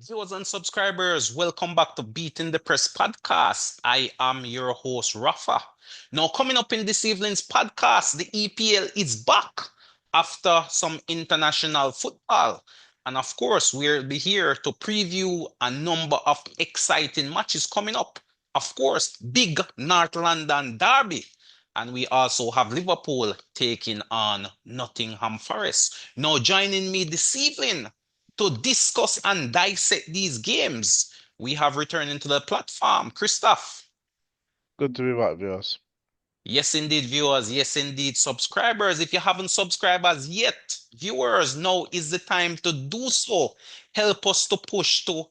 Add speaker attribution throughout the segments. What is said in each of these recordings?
Speaker 1: Viewers and subscribers, welcome back to Beating the Press podcast. I am your host, Rafa. Now, coming up in this evening's podcast, the EPL is back after some international football. And of course, we'll be here to preview a number of exciting matches coming up. Of course, big North London derby. And we also have Liverpool taking on Nottingham Forest. Now, joining me this evening to discuss and dissect these games, we have returning to the platform, Christoph.
Speaker 2: Good to be back, viewers.
Speaker 1: Yes, indeed, viewers. Yes, indeed, subscribers. If you haven't subscribed as yet, viewers, now is the time to do so. Help us to push to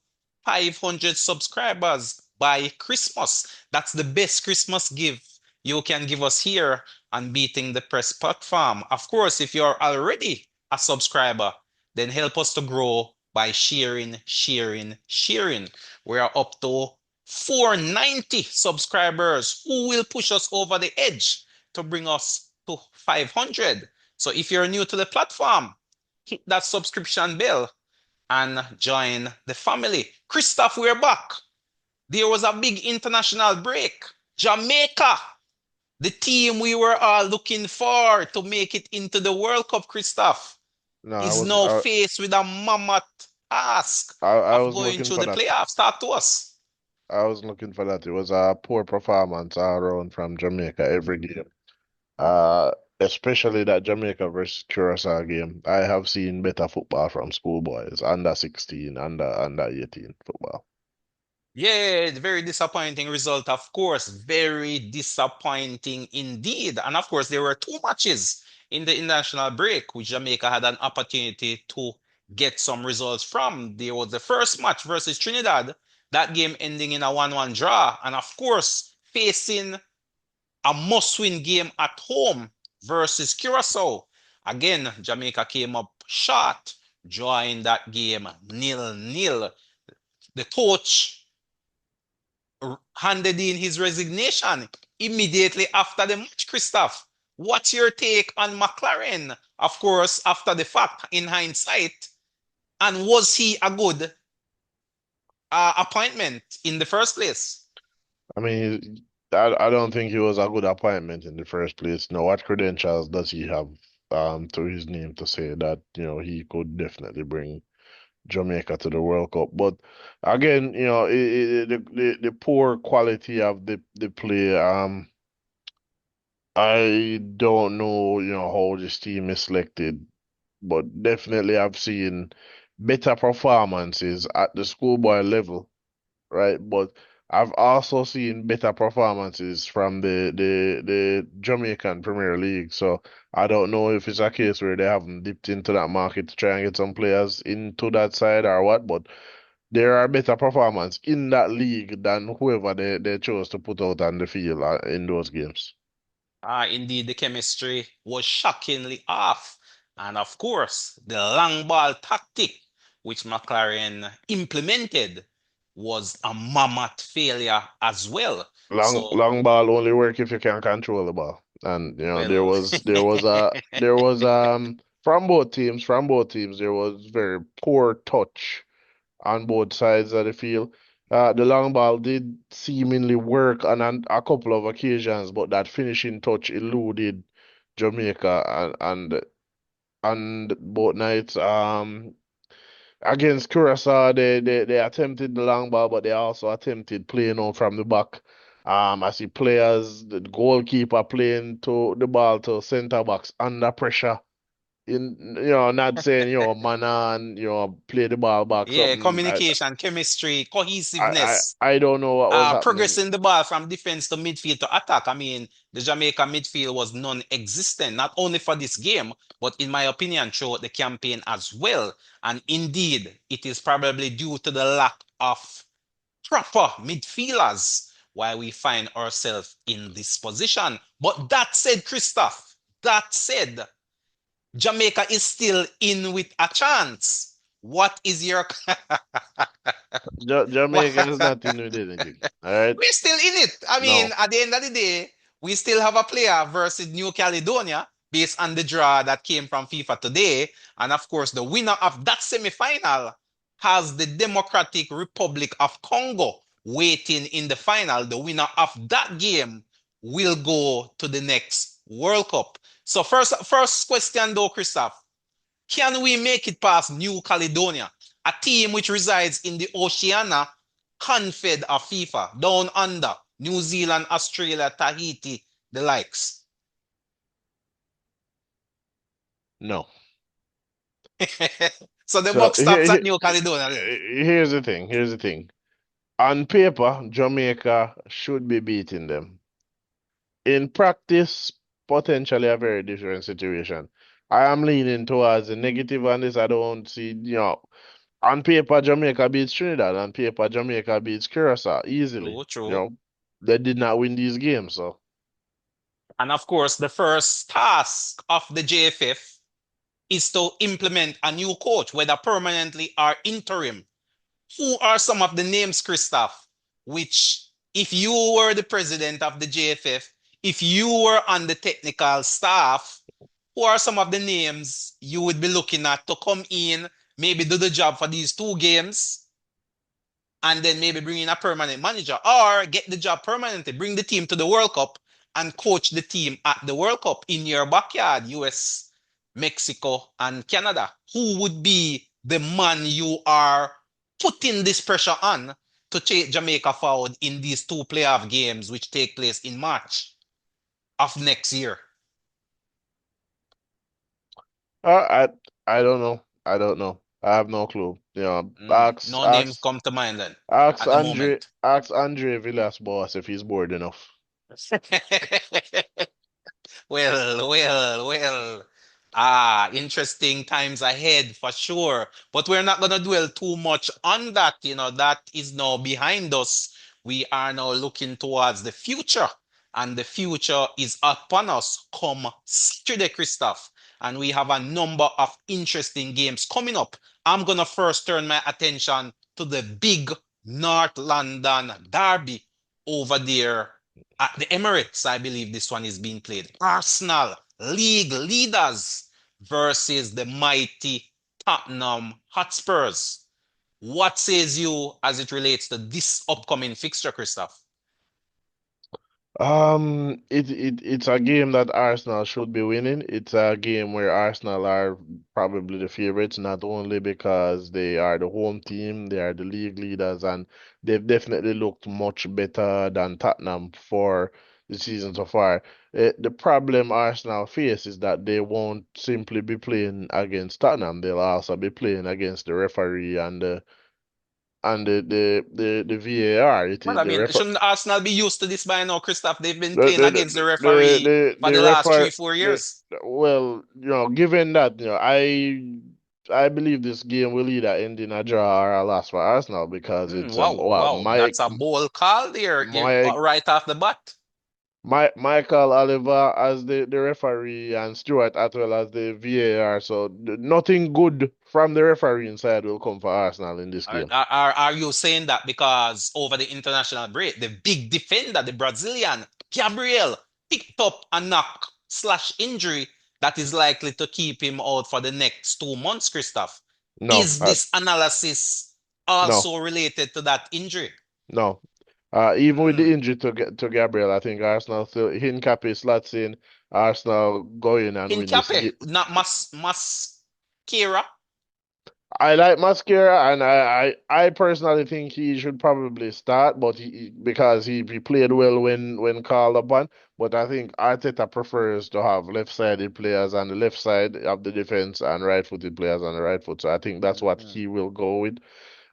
Speaker 1: 500 subscribers by Christmas. That's the best Christmas gift you can give us here on Beating the Press platform. Of course, if you're already a subscriber, then help us to grow by sharing. We are up to 490 subscribers who will push us over the edge to bring us to 500. So if you're new to the platform, hit that subscription bell and join the family. Christoph, we're back. There was a big international break. Jamaica, the team we were all looking for to make it into the World Cup, Christoph,
Speaker 2: No, I
Speaker 1: is
Speaker 2: was
Speaker 1: now
Speaker 2: I,
Speaker 1: faced with a mammoth task
Speaker 2: I
Speaker 1: of
Speaker 2: was
Speaker 1: going
Speaker 2: looking
Speaker 1: through
Speaker 2: for
Speaker 1: the
Speaker 2: that.
Speaker 1: playoffs. Talk to us.
Speaker 2: I was looking for that. It was a poor performance all around from Jamaica every game. Uh, Especially that Jamaica versus Curacao game. I have seen better football from schoolboys, under 16, under 18 football.
Speaker 1: Yeah, very disappointing result, of course. Very disappointing indeed. And of course, there were two matches in the international break, which Jamaica had an opportunity to get some results from. There was the first match versus Trinidad, that game ending in a 1-1 draw. And of course, facing a must-win game at home versus Curacao. Again, Jamaica came up short, drawing that game 0-0. The coach handed in his resignation immediately after the match, Christoph. What's your take on McLaren? Of course, after the fact, in hindsight, and was he a good appointment in the first place?
Speaker 2: I mean, I don't think he was a good appointment in the first place. No, what credentials does he have to his name to say that, he could definitely bring Jamaica to the World Cup. But again, the poor quality of the play. I don't know, how this team is selected, but definitely I've seen better performances at the schoolboy level, right? But I've also seen better performances from the Jamaican Premier League. So I don't know if it's a case where they haven't dipped into that market to try and get some players into that side or what, but there are better performance in that league than whoever they chose to put out on the field in those games.
Speaker 1: Indeed, the chemistry was shockingly off. And of course, the long ball tactic which McLaren implemented was a mammoth failure as well. So,
Speaker 2: Long ball only work if you can control the ball. And
Speaker 1: well,
Speaker 2: there was from both teams there was very poor touch on both sides of the field. The long ball did seemingly work on a couple of occasions, but that finishing touch eluded Jamaica and both nights. Against Curacao, they attempted the long ball, but they also attempted playing on from the back. I see players, the goalkeeper playing to the ball to centre backs under pressure. Not saying, man on, play the ball back,
Speaker 1: yeah,
Speaker 2: something.
Speaker 1: communication, chemistry, cohesiveness.
Speaker 2: I don't know what was happening.
Speaker 1: Progressing the ball from defense to midfield to attack. I mean, the Jamaica midfield was non-existent, not only for this game, but in my opinion, throughout the campaign as well. And indeed, it is probably due to the lack of proper midfielders why we find ourselves in this position. But that said, Christoph, that said, Jamaica is still in with a chance. What is your
Speaker 2: Jamaica is not in with anything. All right?
Speaker 1: We're still in it. I mean,
Speaker 2: No.
Speaker 1: at the end of the day, we still have a player versus New Caledonia based on the draw that came from FIFA today. And of course, the winner of that semi-final has the Democratic Republic of Congo waiting in the final. The winner of that game will go to the next World Cup. So first question though, Christoph, can we make it past New Caledonia, a team which resides in the Oceania Confed of FIFA, down under New Zealand, Australia, Tahiti, the likes?
Speaker 2: No.
Speaker 1: So the
Speaker 2: So
Speaker 1: buck stops at New Caledonia then.
Speaker 2: here's the thing. Here's the thing. On paper, Jamaica should be beating them. In practice, potentially a very different situation. I am leaning towards the negative on this. I don't see, on paper, Jamaica beats Trinidad. On paper, Jamaica beats Curacao easily.
Speaker 1: True,
Speaker 2: You
Speaker 1: true.
Speaker 2: know, they did not win these games, so
Speaker 1: And of course, the first task of the JFF is to implement a new coach, whether permanently or interim. Who are some of the names, Christoph, which, if you were the president of the JFF, if you were on the technical staff, who are some of the names you would be looking at to come in, maybe do the job for these 2 games, and then maybe bring in a permanent manager or get the job permanently, bring the team to the World Cup and coach the team at the World Cup in your backyard, US, Mexico, and Canada? Who would be the man you are putting this pressure on to take Jamaica forward in these 2 playoff games, which take place in March of next year?
Speaker 2: uh, I don't know. I don't know. I have no clue.
Speaker 1: No names come to mind then at the moment.
Speaker 2: Ask Andre Villas-Boas if he's bored enough.
Speaker 1: Well. Interesting times ahead for sure. But we're not going to dwell too much on that. That is now behind us. We are now looking towards the future, and the future is upon us come Saturday, Christoph. And we have a number of interesting games coming up. I'm going to first turn my attention to the big North London derby over there at the Emirates. I believe this one is being played. Arsenal, league leaders versus the mighty Tottenham Hotspurs. What says you as it relates to this upcoming fixture, Christoph?
Speaker 2: It's a game that Arsenal should be winning. It's a game where Arsenal are probably the favorites, not only because they are the home team, they are the league leaders, and they've definitely looked much better than Tottenham for the season so far. The problem Arsenal face is that they won't simply be playing against Tottenham. They'll also be playing against the referee and the VAR.
Speaker 1: Well, I
Speaker 2: The
Speaker 1: mean,
Speaker 2: referee.
Speaker 1: shouldn't Arsenal be used to this by now, Christoph? They've been
Speaker 2: The
Speaker 1: playing
Speaker 2: the
Speaker 1: against the
Speaker 2: the
Speaker 1: referee
Speaker 2: the
Speaker 1: for
Speaker 2: the
Speaker 1: the last
Speaker 2: refer
Speaker 1: three, four
Speaker 2: the
Speaker 1: years.
Speaker 2: well, given that, I believe this game will either end in a draw or a loss for Arsenal because it's
Speaker 1: Wow, wow, that's a bold call there,
Speaker 2: my
Speaker 1: right off the bat.
Speaker 2: Michael Oliver as the referee and Stewart as well as the VAR. So nothing good from the refereeing side will come for Arsenal in this
Speaker 1: Are,
Speaker 2: game.
Speaker 1: are, are you saying that because over the international break, the big defender, the Brazilian, Gabriel, picked up a knock slash injury that is likely to keep him out for the next 2 months, Christoph?
Speaker 2: No,
Speaker 1: Is this analysis
Speaker 2: no,
Speaker 1: also related to that injury?
Speaker 2: no. Even with the
Speaker 1: Hmm.
Speaker 2: injury to Gabriel, I think Arsenal still Hincapié slots in. Arsenal go in and win this
Speaker 1: Hincapié,
Speaker 2: game.
Speaker 1: not Mascara.
Speaker 2: I like Mascara, and I personally think he should probably start, but because he played well when called upon. But I think Arteta prefers to have left-sided players on the left side of the defense and right-footed players on the right foot. So I think that's what
Speaker 1: Mhm.
Speaker 2: he will go with.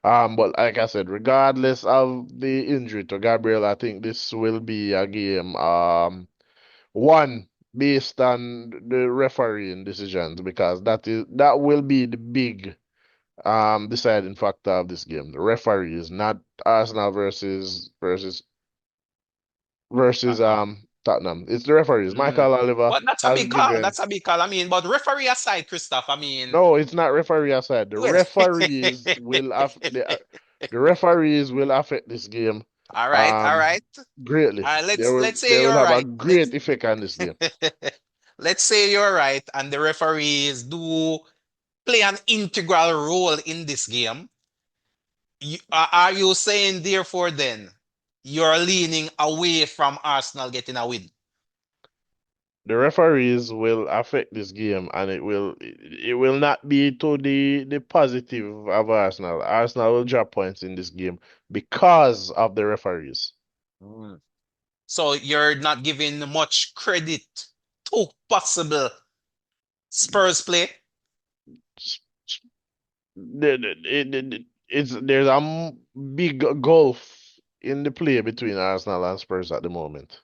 Speaker 2: But like I said, regardless of the injury to Gabriel, I think this will be a game. One based on the refereeing decisions because that will be the big deciding factor of this game. The referee is not Arsenal versus
Speaker 1: Tottenham.
Speaker 2: Tottenham. It's the referees.
Speaker 1: Mm.
Speaker 2: Michael Oliver
Speaker 1: But that's a
Speaker 2: has
Speaker 1: big call.
Speaker 2: given
Speaker 1: That's a big call. I mean, but referee aside, Christoph, I mean,
Speaker 2: no, it's not referee aside.
Speaker 1: well,
Speaker 2: The referees will affect this game
Speaker 1: all right, all
Speaker 2: um
Speaker 1: right.
Speaker 2: greatly.
Speaker 1: All right, let's
Speaker 2: They
Speaker 1: say
Speaker 2: will
Speaker 1: you're
Speaker 2: have a
Speaker 1: right.
Speaker 2: great effect on this game.
Speaker 1: Let's say you're right, and the referees do play an integral role in this game. Are you saying therefore then you're leaning away from Arsenal getting a win?
Speaker 2: The referees will affect this game, and it will not be to the positive of Arsenal. Arsenal will drop points in this game because of the referees.
Speaker 1: Mm. So you're not giving much credit to possible Spurs play?
Speaker 2: There's a big gulf in the play between Arsenal and Spurs at the moment.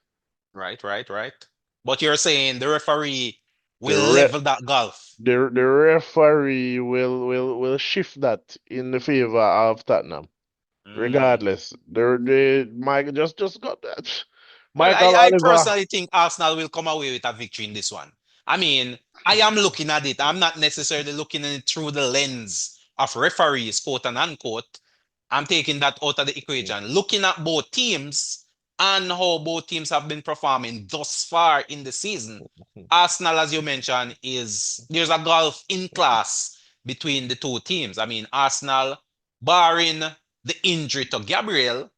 Speaker 1: Right, right, right. But you're saying the referee
Speaker 2: The
Speaker 1: will
Speaker 2: re
Speaker 1: level that gulf.
Speaker 2: the referee will shift that in the favor of Tottenham.
Speaker 1: Mm.
Speaker 2: Regardless, the Michael just got that.
Speaker 1: Well,
Speaker 2: Michael
Speaker 1: I
Speaker 2: Oliver.
Speaker 1: personally think Arsenal will come away with a victory in this one. I mean, I am looking at it. I'm not necessarily looking at it through the lens of referees, quote and unquote. I'm taking that out of the equation. Looking at both teams and how both teams have been performing thus far in the season. Arsenal, as you mentioned, is there's a gulf in class between the two teams. I mean, Arsenal, barring the injury to Gabriel,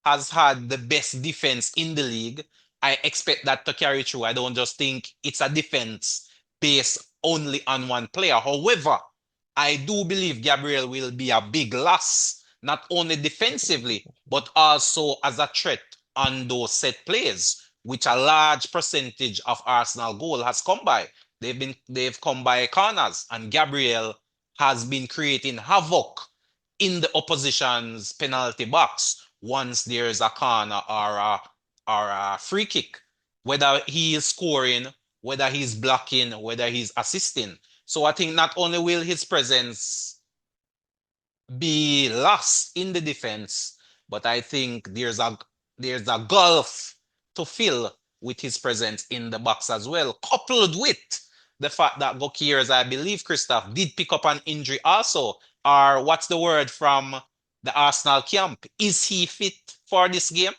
Speaker 1: has had the best defense in the league. I expect that to carry through. I don't just think it's a defense based only on one player. However, I do believe Gabriel will be a big loss, not only defensively, but also as a threat on those set plays, which a large percentage of Arsenal goal has come by. They've come by corners, and Gabriel has been creating havoc in the opposition's penalty box once there's a corner or a free kick, whether he is scoring, whether he's blocking, whether he's assisting. So I think not only will his presence be lost in the defense, but I think there's a gulf to fill with his presence in the box as well, coupled with the fact that Gokiers, I believe, Christoph, did pick up an injury also. Or what's the word from the Arsenal camp? Is he fit for this game?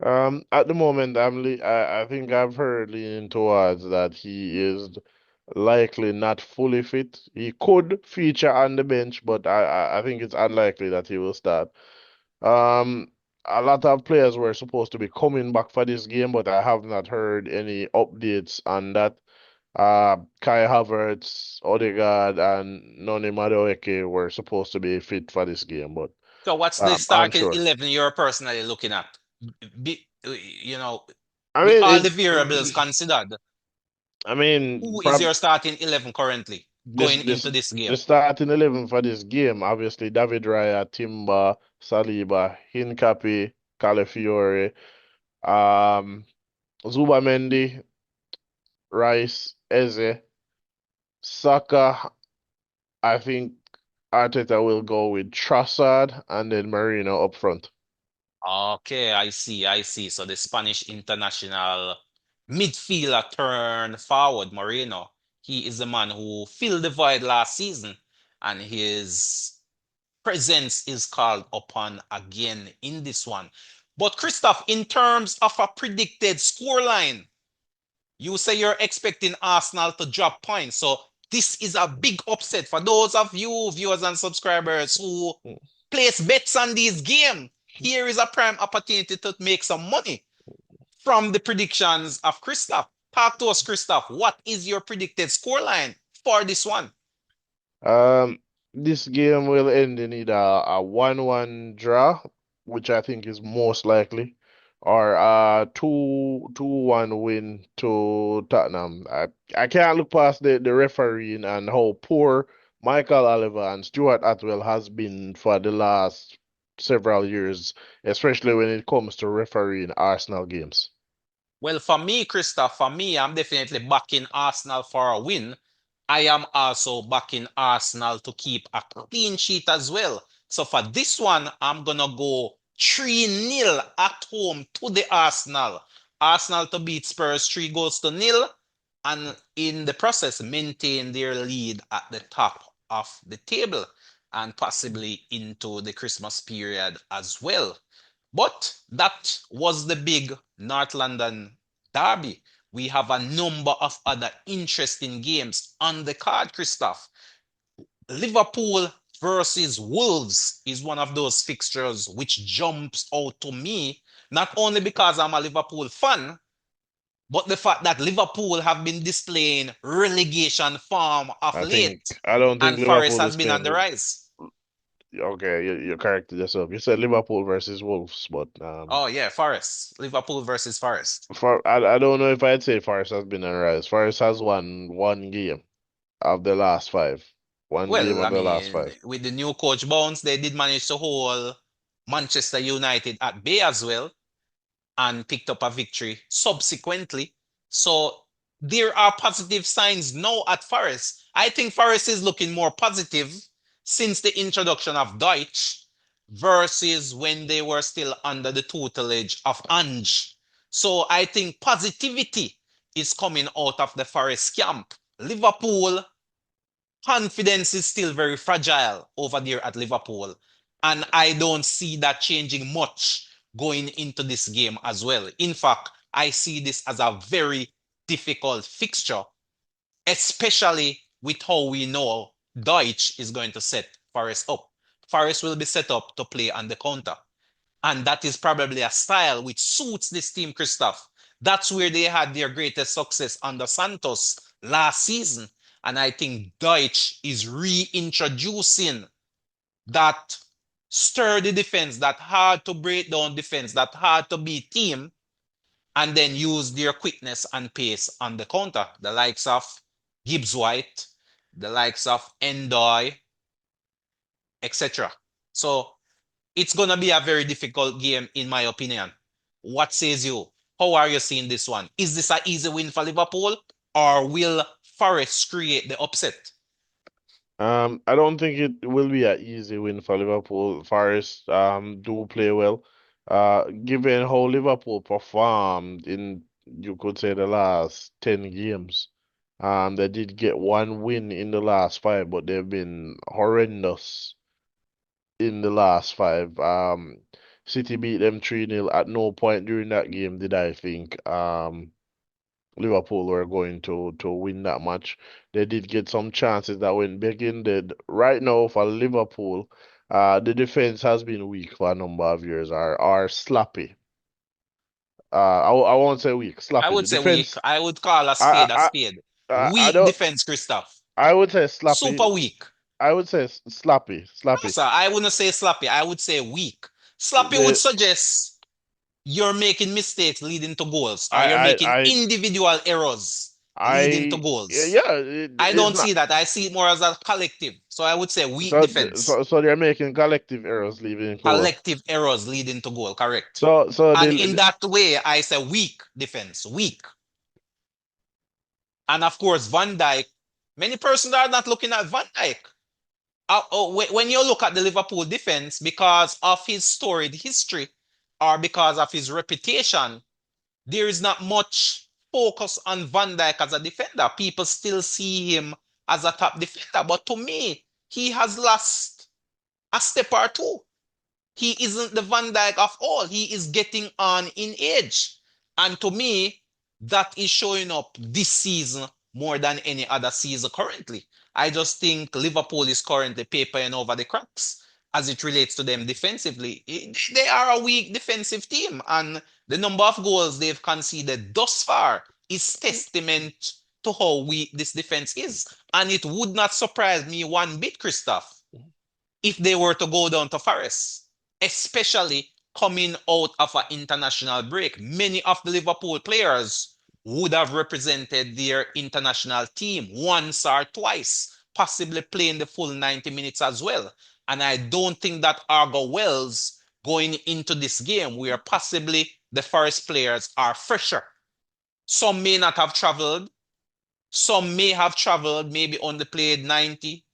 Speaker 2: At the moment, I think I've heard leaning towards that he is likely not fully fit. He could feature on the bench, but I think it's unlikely that he will start. Um, a lot of players were supposed to be coming back for this game, but I have not heard any updates on that. Kai Havertz, Odegaard, and Noni Madueke were supposed to be fit for this game, but
Speaker 1: So what's the starting
Speaker 2: unsure.
Speaker 1: 11 you're personally looking at? You know,
Speaker 2: I
Speaker 1: with
Speaker 2: mean,
Speaker 1: all the
Speaker 2: it.
Speaker 1: variables considered,
Speaker 2: I mean,
Speaker 1: who is
Speaker 2: from
Speaker 1: your starting 11 currently
Speaker 2: this
Speaker 1: going
Speaker 2: this
Speaker 1: into this
Speaker 2: the
Speaker 1: game?
Speaker 2: starting 11 for this game, obviously David Raya, Timber, Saliba, Hincapié, Calafiore, um, Zubamendi, Rice, Eze, Saka. I think Arteta will go with Trossard and then Marino up front.
Speaker 1: Okay, I see, I see. So the Spanish international midfielder turned forward, Moreno. He is the man who filled the void last season, and his presence is called upon again in this one. But Christoph, in terms of a predicted scoreline, you say you're expecting Arsenal to drop points. So this is a big upset for those of you viewers and subscribers who place bets on this game. Here is a prime opportunity to make some money from the predictions of Christoph. Talk to us, Christoph. What is your predicted scoreline for this one?
Speaker 2: Um, this game will end in either a 1-1 draw, which I think is most likely, or a 2-1 win to Tottenham. I can't look past the refereeing and how poor Michael Oliver and Stuart Atwell has been for the last several years, especially when it comes to refereeing Arsenal games.
Speaker 1: Well, for me, Christoph, for me, I'm definitely backing Arsenal for a win. I am also backing Arsenal to keep a clean sheet as well. So for this one, I'm gonna go 3-0 at home to the Arsenal. Arsenal to beat Spurs 3 goals to nil, and in the process maintain their lead at the top of the table and possibly into the Christmas period as well. But that was the big North London derby. We have a number of other interesting games on the card, Christoph. Liverpool versus Wolves is one of those fixtures which jumps out to me, not only because I'm a Liverpool fan, but the fact that Liverpool have been displaying relegation form of late,
Speaker 2: I don't think
Speaker 1: and Forest
Speaker 2: Liverpool
Speaker 1: has
Speaker 2: is
Speaker 1: been on the
Speaker 2: playing.
Speaker 1: rise.
Speaker 2: Okay, you corrected yourself. You said Liverpool versus Wolves, but
Speaker 1: Oh yeah, Forest. Liverpool versus Forest.
Speaker 2: I don't know if I'd say Forest has been on a rise. Forest has won one game of the last five. One game
Speaker 1: Well, I
Speaker 2: of the last
Speaker 1: mean,
Speaker 2: five.
Speaker 1: with the new coach Bounce, they did manage to hold Manchester United at bay as well and picked up a victory subsequently. So there are positive signs now at Forest. I think Forest is looking more positive since the introduction of Deutsch versus when they were still under the tutelage of Ange. So I think positivity is coming out of the Forest camp. Liverpool confidence is still very fragile over there at Liverpool. And I don't see that changing much going into this game as well. In fact, I see this as a very difficult fixture, especially with how we know Deutsch is going to set Forest up. Forest will be set up to play on the counter. And that is probably a style which suits this team, Christoph. That's where they had their greatest success under Santos last season. And I think Deutsch is reintroducing that sturdy defense, that hard to break down defense, that hard to beat team, and then use their quickness and pace on the counter. The likes of Gibbs White, the likes of Endoy, etc. So it's going to be a very difficult game, in my opinion. What says you? How are you seeing this one? Is this an easy win for Liverpool, or will Forest create the upset?
Speaker 2: I don't think it will be an easy win for Liverpool. Forest do play well. Given how Liverpool performed in, you could say, the last 10 games. They did get one win in the last five, but they've been horrendous in the last five. City beat them 3-0. At no point during that game did I think Liverpool were going to win that match. They did get some chances that went back in. Did right now for Liverpool, the defense has been weak for a number of years, or sloppy. I won't say weak,
Speaker 1: I
Speaker 2: sloppy. The
Speaker 1: would say weak.
Speaker 2: defense,
Speaker 1: I would call a spade
Speaker 2: I
Speaker 1: a
Speaker 2: I
Speaker 1: spade.
Speaker 2: I
Speaker 1: Weak
Speaker 2: don't.
Speaker 1: defense, Christoph.
Speaker 2: I would say sloppy.
Speaker 1: Super weak.
Speaker 2: I would say sloppy,
Speaker 1: No,
Speaker 2: sloppy.
Speaker 1: sir, I wouldn't say sloppy. I would say weak. Sloppy would
Speaker 2: The
Speaker 1: suggest you're making mistakes leading to goals, or you're
Speaker 2: I
Speaker 1: making individual errors leading to goals.
Speaker 2: yeah,
Speaker 1: I
Speaker 2: it's
Speaker 1: don't
Speaker 2: not.
Speaker 1: see that. I see it more as a collective. So I would say weak defense.
Speaker 2: So they're making collective errors leaving goal.
Speaker 1: Collective errors leading to goal, correct.
Speaker 2: So
Speaker 1: And in
Speaker 2: the
Speaker 1: that way, I say weak defense, weak. And of course, Van Dijk, many persons are not looking at Van Dijk. When you look at the Liverpool defense, because of his storied history or because of his reputation, there is not much focus on Van Dijk as a defender. People still see him as a top defender. But to me, he has lost a step or two. He isn't the Van Dijk of all. He is getting on in age. And to me, that is showing up this season more than any other season currently. I just think Liverpool is currently papering over the cracks as it relates to them defensively. They are a weak defensive team, and the number of goals they've conceded thus far is testament to how weak this defense is. And it would not surprise me one bit, Christoph, if they were to go down to Forest, especially coming out of an international break. Many of the Liverpool players would have represented their international team once or twice, possibly playing the full 90 minutes as well. And I don't think that Argo Wells going into this game where possibly the Forest players are fresher. Some may not have traveled. Some may have traveled, maybe only played 90,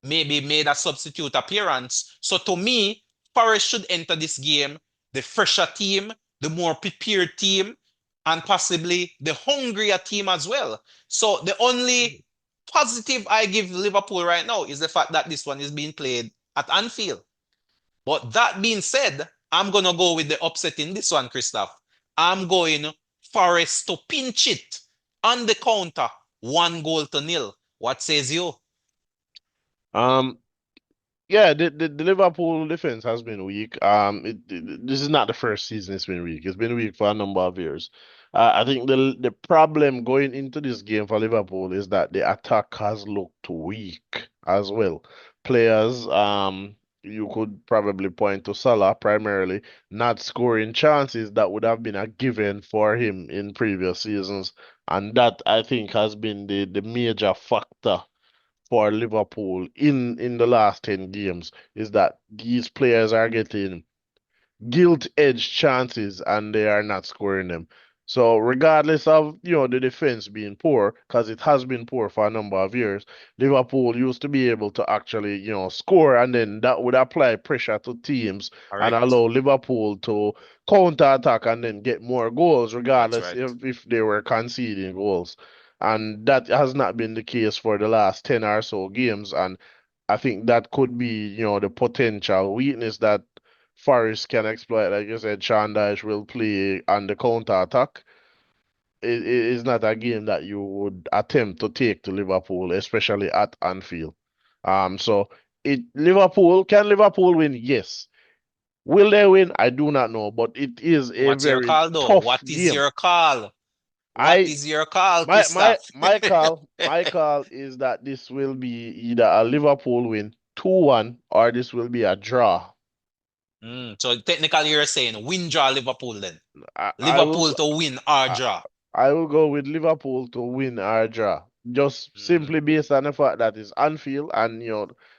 Speaker 1: maybe made a substitute appearance. So to me, Forest should enter this game the fresher team, the more prepared team, and possibly the hungrier team as well. So the only positive I give Liverpool right now is the fact that this one is being played at Anfield. But that being said, I'm going to go with the upset in this one, Christoph. I'm going Forest to pinch it on the counter, 1-0. What says you?
Speaker 2: um Yeah, the Liverpool defense has been weak. This is not the first season it's been weak. It's been weak for a number of years. I think the problem going into this game for Liverpool is that the attack has looked weak as well. Players, you could probably point to Salah primarily not scoring chances that would have been a given for him in previous seasons, and that I think has been the major factor for Liverpool in the last 10 games is that these players are getting gilt-edged chances and they are not scoring them. So regardless of, the defense being poor, because it has been poor for a number of years, Liverpool used to be able to actually, score, and then that would apply pressure to teams and
Speaker 1: Correct.
Speaker 2: allow Liverpool to counter-attack and then get more goals,
Speaker 1: That's
Speaker 2: regardless
Speaker 1: right.
Speaker 2: if they were conceding goals. And that has not been the case for the last 10 or so games. And I think that could be, the potential weakness that Forest can exploit. Like you said, Sean Dyche will play on the counter attack. It is not a game that you would attempt to take to Liverpool, especially at Anfield. So can Liverpool win? Yes. Will they win? I do not know, but it is a
Speaker 1: What's your
Speaker 2: very
Speaker 1: call though?
Speaker 2: tough
Speaker 1: What is
Speaker 2: game.
Speaker 1: your call? What
Speaker 2: I
Speaker 1: is your call,
Speaker 2: my my
Speaker 1: Christoph?
Speaker 2: my call is that this will be either a Liverpool win 2-1 or this will be a draw.
Speaker 1: So technically you're saying win draw Liverpool then.
Speaker 2: I will
Speaker 1: Liverpool to win or
Speaker 2: I,
Speaker 1: draw.
Speaker 2: I will go with Liverpool to win our draw. Just
Speaker 1: Mm,
Speaker 2: simply based on the fact that it's Anfield and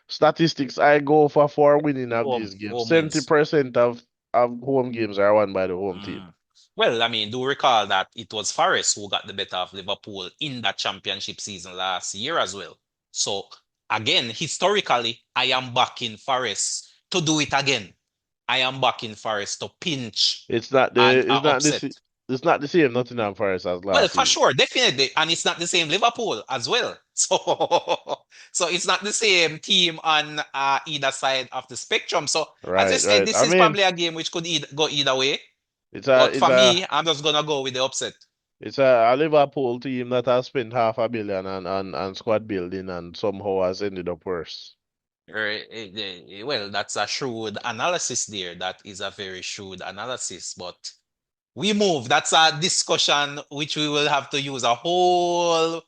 Speaker 2: statistics I go for winning of these games.
Speaker 1: home wins.
Speaker 2: 70% of home games are won by the home team.
Speaker 1: Mm. Well, I mean, do recall that it was Forest who got the better of Liverpool in that championship season last year as well. So again, historically, I am backing Forest to do it again. I am backing Forest to pinch
Speaker 2: It's not
Speaker 1: and
Speaker 2: the it's not
Speaker 1: upset.
Speaker 2: this it's not the same Nottingham Forest as
Speaker 1: Well,
Speaker 2: last
Speaker 1: for
Speaker 2: season.
Speaker 1: sure, definitely, and it's not the same Liverpool as well. So, so it's not the same team on either side of the spectrum. So, as I
Speaker 2: Right,
Speaker 1: said,
Speaker 2: right.
Speaker 1: this
Speaker 2: I
Speaker 1: is
Speaker 2: mean,
Speaker 1: probably a game which could go either way.
Speaker 2: it's a
Speaker 1: But
Speaker 2: it's
Speaker 1: for
Speaker 2: a
Speaker 1: me, I'm just gonna go with the upset.
Speaker 2: it's a Liverpool team that has spent half a billion on squad building and somehow has ended up worse.
Speaker 1: Well, that's a shrewd analysis there. That is a very shrewd analysis. But we move. That's a discussion which we will have to use a whole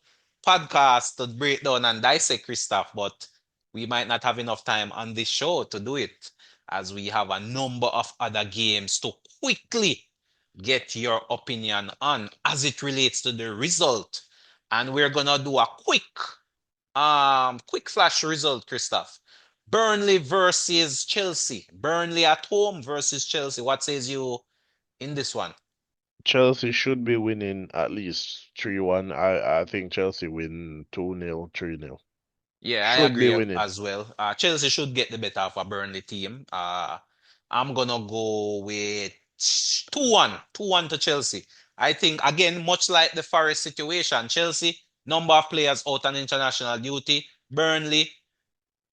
Speaker 1: podcast to break down and dissect, Christoph. But we might not have enough time on this show to do it, as we have a number of other games to quickly get your opinion on as it relates to the result. And we're gonna do a quick flash result, Christoph. Burnley versus Chelsea. Burnley at home versus Chelsea. What says you in this one?
Speaker 2: Chelsea should be winning at least 3-1. I think Chelsea win 2-0, 3-0.
Speaker 1: Yeah, I
Speaker 2: Should be
Speaker 1: agree
Speaker 2: winning.
Speaker 1: as well. Chelsea should get the better of a Burnley team. I'm gonna go with 2-1. 2-1 to Chelsea. I think again, much like the Forest situation, Chelsea, number of players out on international duty. Burnley,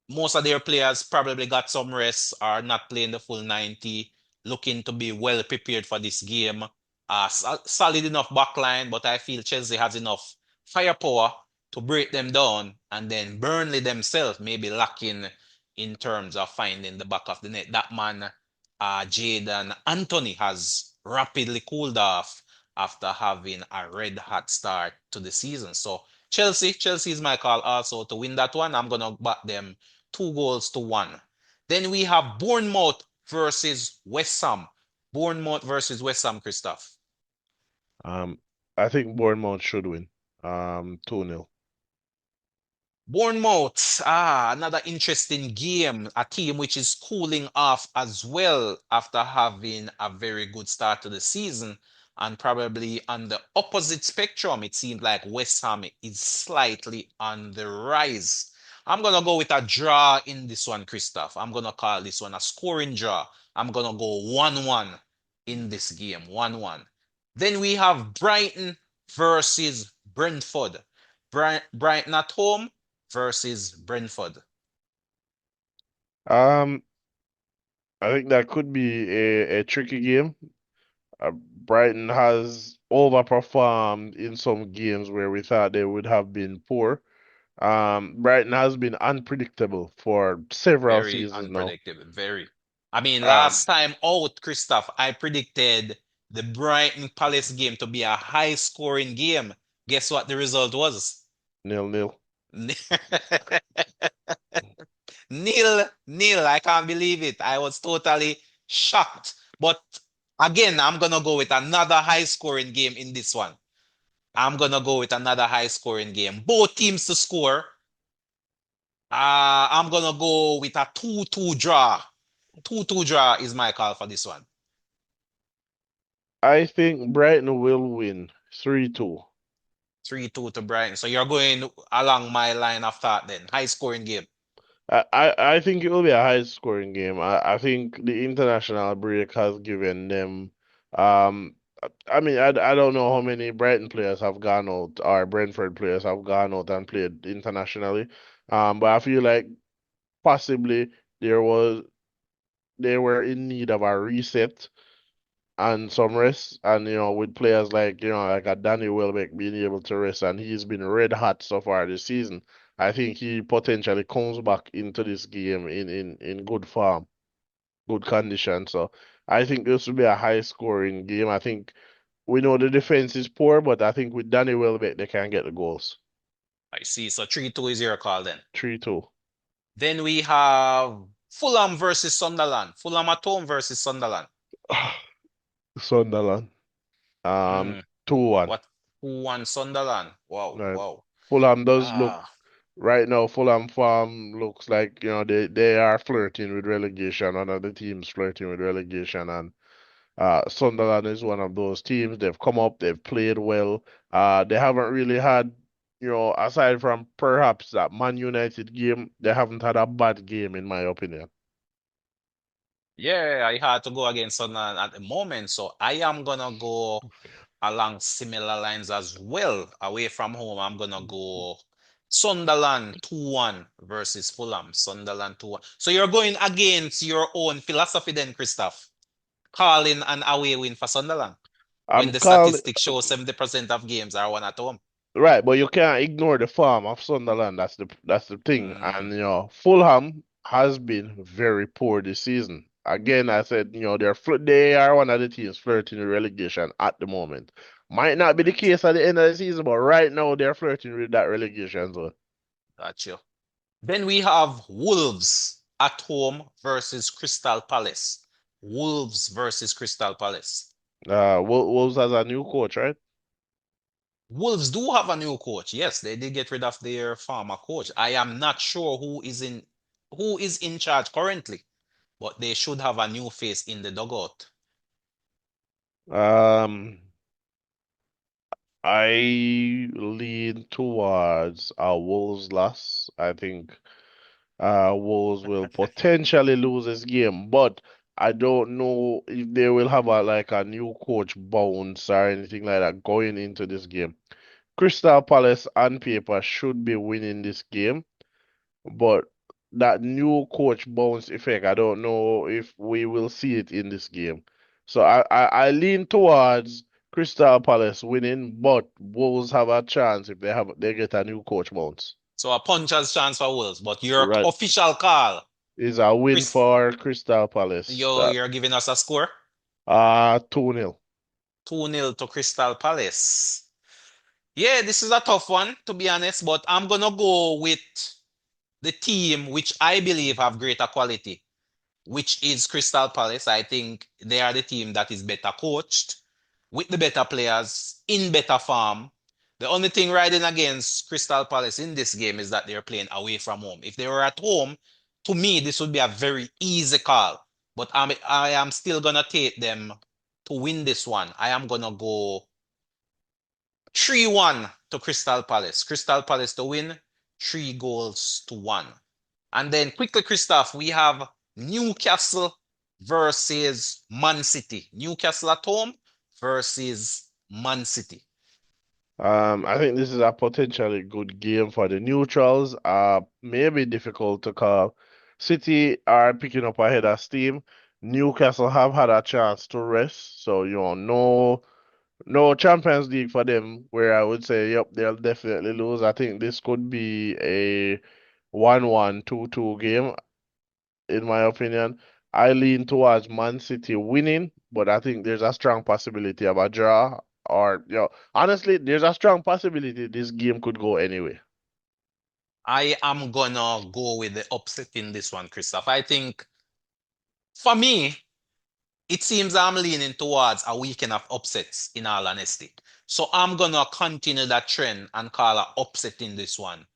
Speaker 1: most of their players probably got some rest, are not playing the full 90, looking to be well prepared for this game. Solid enough backline, but I feel Chelsea has enough firepower to break them down, and then Burnley themselves maybe lacking in terms of finding the back of the net. That man, Jaden Anthony, has rapidly cooled off after having a red hot start to the season. So Chelsea is my call also to win that one. I'm gonna back them 2-1. Then we have Bournemouth versus West Ham. Bournemouth versus West Ham, Christoph.
Speaker 2: Um, I think Bournemouth should win. 2-0.
Speaker 1: Bournemouth, another interesting game. A team which is cooling off as well after having a very good start to the season. And probably on the opposite spectrum, it seems like West Ham is slightly on the rise. I'm going to go with a draw in this one, Christoph. I'm going to call this one a scoring draw. I'm going to go 1-1 in this game, 1-1. Then we have Brighton versus Brentford. Brighton at home versus Brentford.
Speaker 2: Um, I think that could be a tricky game. Brighton has overperformed in some games where we thought they would have been poor. Brighton has been unpredictable for several
Speaker 1: Very
Speaker 2: seasons now.
Speaker 1: unpredictable. Very. I mean,
Speaker 2: Um,
Speaker 1: last time out, Christoph, I predicted the Brighton Palace game to be a high scoring game. Guess what the result was?
Speaker 2: 0-0.
Speaker 1: Nil. I can't believe it. I was totally shocked. But again, I'm gonna go with another high scoring game in this one. I'm gonna go with another high scoring game. Both teams to score. I'm gonna go with a 2-2 draw. 2-2 draw is my call for this one.
Speaker 2: I think Brighton will win 3-2.
Speaker 1: 3-2 to Brighton. So you're going along my line of thought then. High scoring game.
Speaker 2: I think it will be a high scoring game. I think the international break has given them um I mean I don't know how many Brighton players have gone out or Brentford players have gone out and played internationally. But I feel like possibly there was they were in need of a reset and some rest. And with players like like a Danny Welbeck being able to rest, and he's been red hot so far this season. I think he potentially comes back into this game in good form, good condition. So I think this will be a high scoring game. I think we know the defense is poor, but I think with Danny Welbeck they can get the goals.
Speaker 1: I see. So 3-2 is your call then.
Speaker 2: 3-2.
Speaker 1: Then we have Fulham versus Sunderland. Fulham at home versus Sunderland.
Speaker 2: Sunderland.
Speaker 1: Hmm.
Speaker 2: 2-1.
Speaker 1: What? Who won Sunderland? Wow,
Speaker 2: Right.
Speaker 1: wow.
Speaker 2: Fulham does look
Speaker 1: Ah,
Speaker 2: right now. Fulham farm looks like they are flirting with relegation. One of the teams flirting with relegation, and Sunderland is one of those teams. They've come up, they've played well. They haven't really had, aside from perhaps that Man United game, they haven't had a bad game in my opinion.
Speaker 1: yeah, I had to go against Sunderland at the moment. So I am gonna go along similar lines as well. Away from home, I'm gonna go Sunderland 2-1 versus Fulham. Sunderland 2-1. So you're going against your own philosophy then, Christoph. Calling an away win for Sunderland when
Speaker 2: I'm
Speaker 1: the
Speaker 2: calling.
Speaker 1: statistics show 70% of games are won at home.
Speaker 2: Right, but you can't ignore the form of Sunderland. That's the thing.
Speaker 1: Mm,
Speaker 2: And Fulham has been very poor this season. Again, I said, they are one of the teams flirting with relegation at the moment. Might not be the
Speaker 1: right.
Speaker 2: case at the end of the season, but right now they're flirting with that relegation zone.
Speaker 1: Got you. Then we have Wolves at home versus Crystal Palace. Wolves versus Crystal Palace.
Speaker 2: Wolves has a new coach, right?
Speaker 1: Wolves do have a new coach. Yes, they did get rid of their former coach. I am not sure who is in charge currently, but they should have a new face in the dugout.
Speaker 2: Um, I lean towards a Wolves loss. I think Wolves will potentially lose this game, but I don't know if they will have a new coach bounce or anything like that going into this game. Crystal Palace on paper should be winning this game, but that new coach bounce effect, I don't know if we will see it in this game. So I lean towards Crystal Palace winning, but Wolves have a chance if they get a new coach bounce.
Speaker 1: So a puncher's chance for Wolves, but your
Speaker 2: Right.
Speaker 1: official call,
Speaker 2: Is a win
Speaker 1: Chris,
Speaker 2: for Crystal Palace. That
Speaker 1: you're giving us a score?
Speaker 2: 2-0.
Speaker 1: 2-0 to Crystal Palace. Yeah, this is a tough one, to be honest, but I'm gonna go with the team which I believe have greater quality, which is Crystal Palace. I think they are the team that is better coached, with the better players, in better form. The only thing riding against Crystal Palace in this game is that they're playing away from home. If they were at home, to me, this would be a very easy call. But I am still gonna take them to win this one. I am gonna go 3-1 to Crystal Palace. Crystal Palace to win, 3 goals to 1. And then quickly, Christoph, we have Newcastle versus Man City. Newcastle at home versus Man City.
Speaker 2: I think this is a potentially good game for the neutrals. Maybe difficult to call. City are picking up ahead of steam. Newcastle have had a chance to rest, so No Champions League for them, where I would say, yep, they'll definitely lose. I think this could be a 1-1, 2-2 game, in my opinion. I lean towards Man City winning, but I think there's a strong possibility of a draw. Or, honestly, there's a strong possibility this game could go anyway.
Speaker 1: I am gonna go with the upset in this one, Christoph. I think for me, it seems I'm leaning towards a weekend of upsets, in all honesty. So I'm gonna continue that trend and call a upset in this one.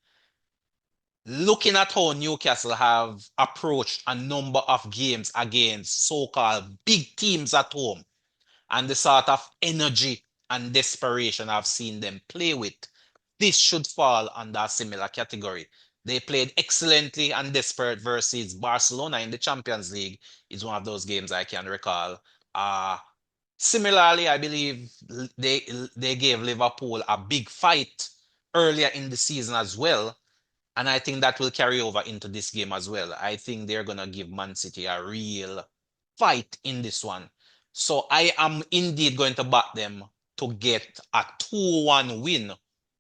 Speaker 1: Looking at how Newcastle have approached a number of games against so-called big teams at home, and the sort of energy and desperation I've seen them play with, this should fall under a similar category. They played excellently and desperate versus Barcelona in the Champions League. Is one of those games I can recall. Uh, Similarly, I believe they gave Liverpool a big fight earlier in the season as well, and I think that will carry over into this game as well. I think they're going to give Man City a real fight in this one. So I am indeed going to back them to get a 2-1 win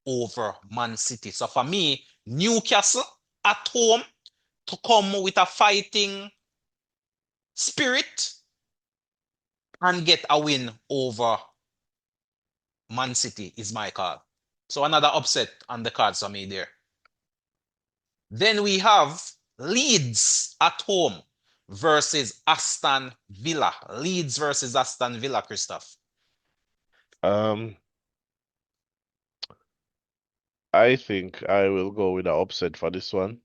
Speaker 1: over Man City. So for me, Newcastle at home to come with a fighting spirit and get a win over Man City is my call. So another upset on the cards for me there. Then we have Leeds at home versus Aston Villa. Leeds versus Aston Villa, Christoph.
Speaker 2: Um, I think I will go with an upset for this one.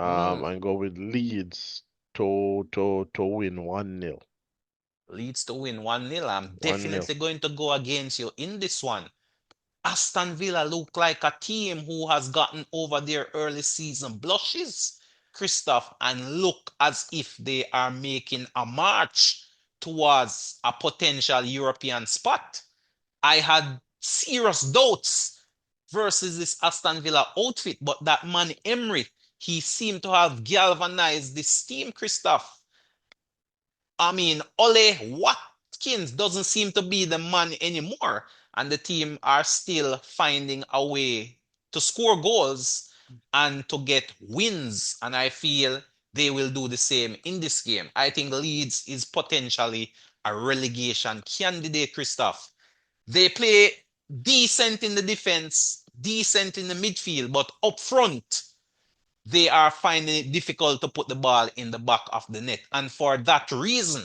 Speaker 1: Mm,
Speaker 2: And go with Leeds to win 1-0.
Speaker 1: Leeds to win 1-0. I'm
Speaker 2: 1-0.
Speaker 1: definitely going to go against you in this one. Aston Villa look like a team who has gotten over their early season blushes, Christoph, and look as if they are making a march towards a potential European spot. I had serious doubts versus this Aston Villa outfit, but that man Emery, he seemed to have galvanized this team, Christoph. I mean, Ole Watkins doesn't seem to be the man anymore, and the team are still finding a way to score goals and to get wins. And I feel they will do the same in this game. I think Leeds is potentially a relegation candidate, Christoph. They play decent in the defense, decent in the midfield, but up front, they are finding it difficult to put the ball in the back of the net. And for that reason,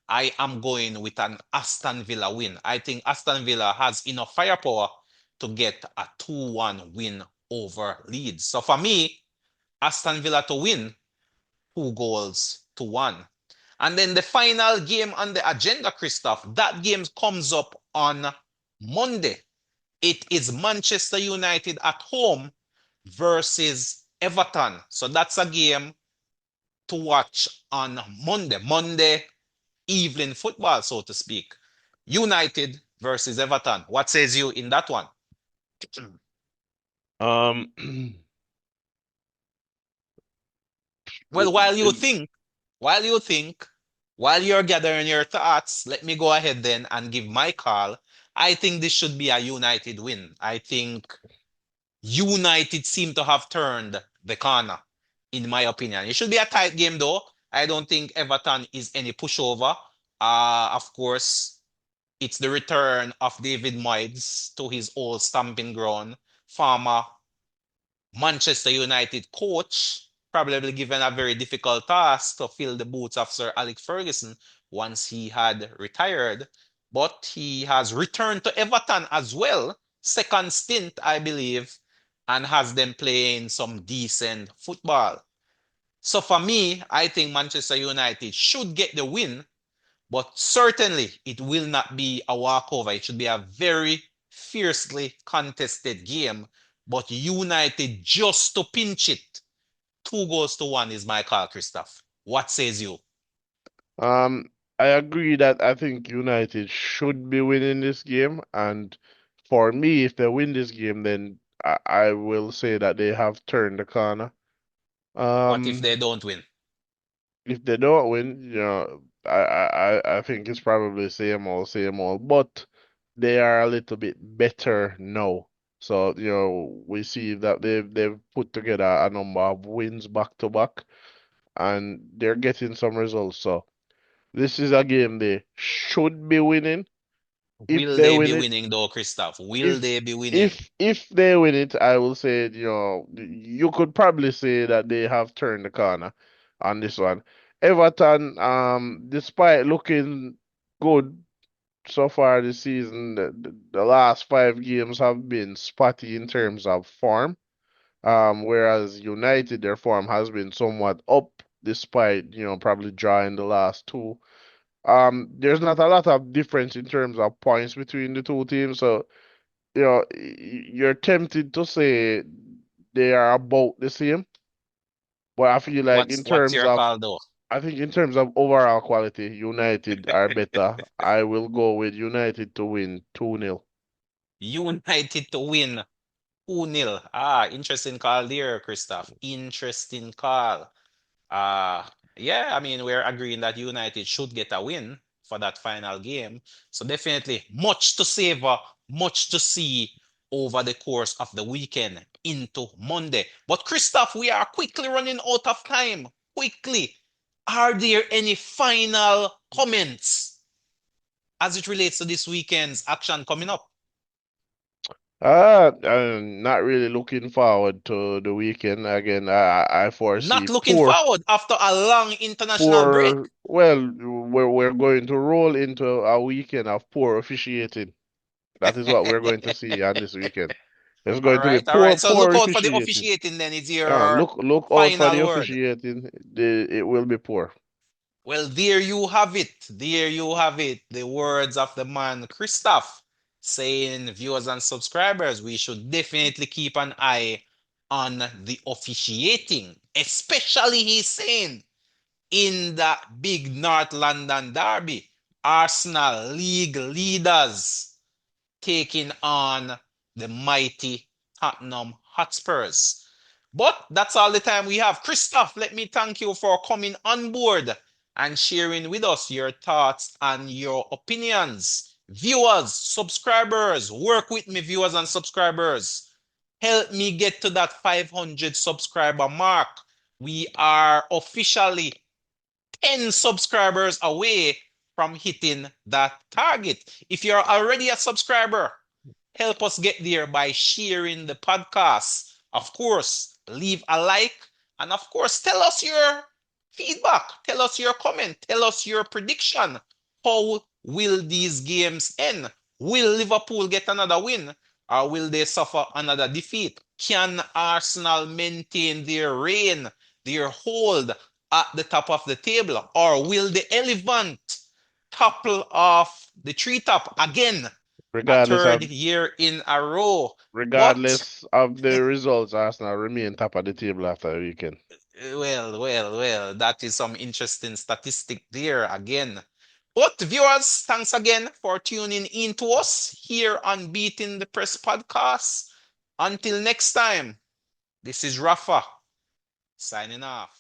Speaker 1: I am going with an Aston Villa win. I think Aston Villa has enough firepower to get a 2-1 win over Leeds. So for me, Aston Villa to win 2 goals to 1. And then the final game on the agenda, Christoph, that game comes up on Monday. It is Manchester United at home versus Everton. So that's a game to watch on Monday. Monday evening football, so to speak. United versus Everton. What says you in that one?
Speaker 2: Um,
Speaker 1: Well, while you think, while you're gathering your thoughts, let me go ahead then and give my call. I think this should be a United win. I think United seem to have turned the corner, in my opinion. It should be a tight game, though. I don't think Everton is any pushover. Of course, it's the return of David Moyes to his old stamping ground. Former Manchester United coach, probably given a very difficult task to fill the boots of Sir Alex Ferguson once he had retired. But he has returned to Everton as well, second stint, I believe, and has them playing some decent football. So for me, I think Manchester United should get the win, but certainly it will not be a walkover. It should be a very fiercely contested game. But United just to pinch it, 2 goals to 1 is my call, Christoph. What says you?
Speaker 2: um, I agree that I think United should be winning this game, and for me, if they win this game, then I will say that they have turned the corner.
Speaker 1: What if they
Speaker 2: Um,
Speaker 1: don't win?
Speaker 2: if they don't win, I think it's probably same old, same old. But they are a little bit better now. So, we see that they've put together a number of wins back to back, and they're getting some results. So this is a game they should be winning. If
Speaker 1: Will
Speaker 2: they
Speaker 1: they
Speaker 2: win
Speaker 1: be
Speaker 2: it,
Speaker 1: winning though, Christoph? Will
Speaker 2: if
Speaker 1: they be winning?
Speaker 2: if they win it, I will say, you could probably say that they have turned the corner on this one. Everton, despite looking good so far this season, the last 5 games have been spotty in terms of form. Whereas United, their form has been somewhat up despite, probably drawing the last two. There's not a lot of difference in terms of points between the two teams, so you're tempted to say they are about the same, but I feel like
Speaker 1: What's your call though?
Speaker 2: I think in terms of overall quality, United are better. I will go with United to win 2-0.
Speaker 1: United to win 2-0. Ah, interesting call there, Christoph. Interesting call. Uh, yeah, I mean, we're agreeing that United should get a win for that final game. So definitely much to savor, much to see over the course of the weekend into Monday. But Christoph, we are quickly running out of time. Quickly. Are there any final comments as it relates to this weekend's action coming up?
Speaker 2: I'm not really looking forward to the weekend. Again, I
Speaker 1: Not
Speaker 2: foresee
Speaker 1: looking forward after a long international break.
Speaker 2: well, we're going to roll into a weekend of poor officiating. That is what we're going to see on this weekend. There's
Speaker 1: All
Speaker 2: going to be
Speaker 1: right, all right. So
Speaker 2: poor
Speaker 1: look out for the
Speaker 2: officiating.
Speaker 1: officiating then is your
Speaker 2: Look out for the
Speaker 1: final word.
Speaker 2: officiating. It will be poor.
Speaker 1: Well, there you have it. There you have it. The words of the man Christoph saying, viewers and subscribers, we should definitely keep an eye on the officiating, especially he's saying in that big North London derby, Arsenal league leaders taking on the mighty Tottenham Hotspurs. But that's all the time we have. Christoph, let me thank you for coming on board and sharing with us your thoughts and your opinions. Viewers, subscribers, work with me, viewers and subscribers. Help me get to that 500 subscriber mark. We are officially 10 subscribers away from hitting that target. If you're already a subscriber, help us get there by sharing the podcast. Of course, leave a like. And of course, tell us your feedback. Tell us your comment. Tell us your prediction. How will these games end? Will Liverpool get another win? Or will they suffer another defeat? Can Arsenal maintain their reign, their hold at the top of the table? Or will the elephant topple off the treetop again? A
Speaker 2: Regardless
Speaker 1: third
Speaker 2: of
Speaker 1: year in a row. But
Speaker 2: regardless of the results, Arsenal remain top of the table after the weekend.
Speaker 1: well, that is some interesting statistic there again. But viewers, thanks again for tuning in to us here on Beating the Press podcast. Until next time, this is Rafa signing off.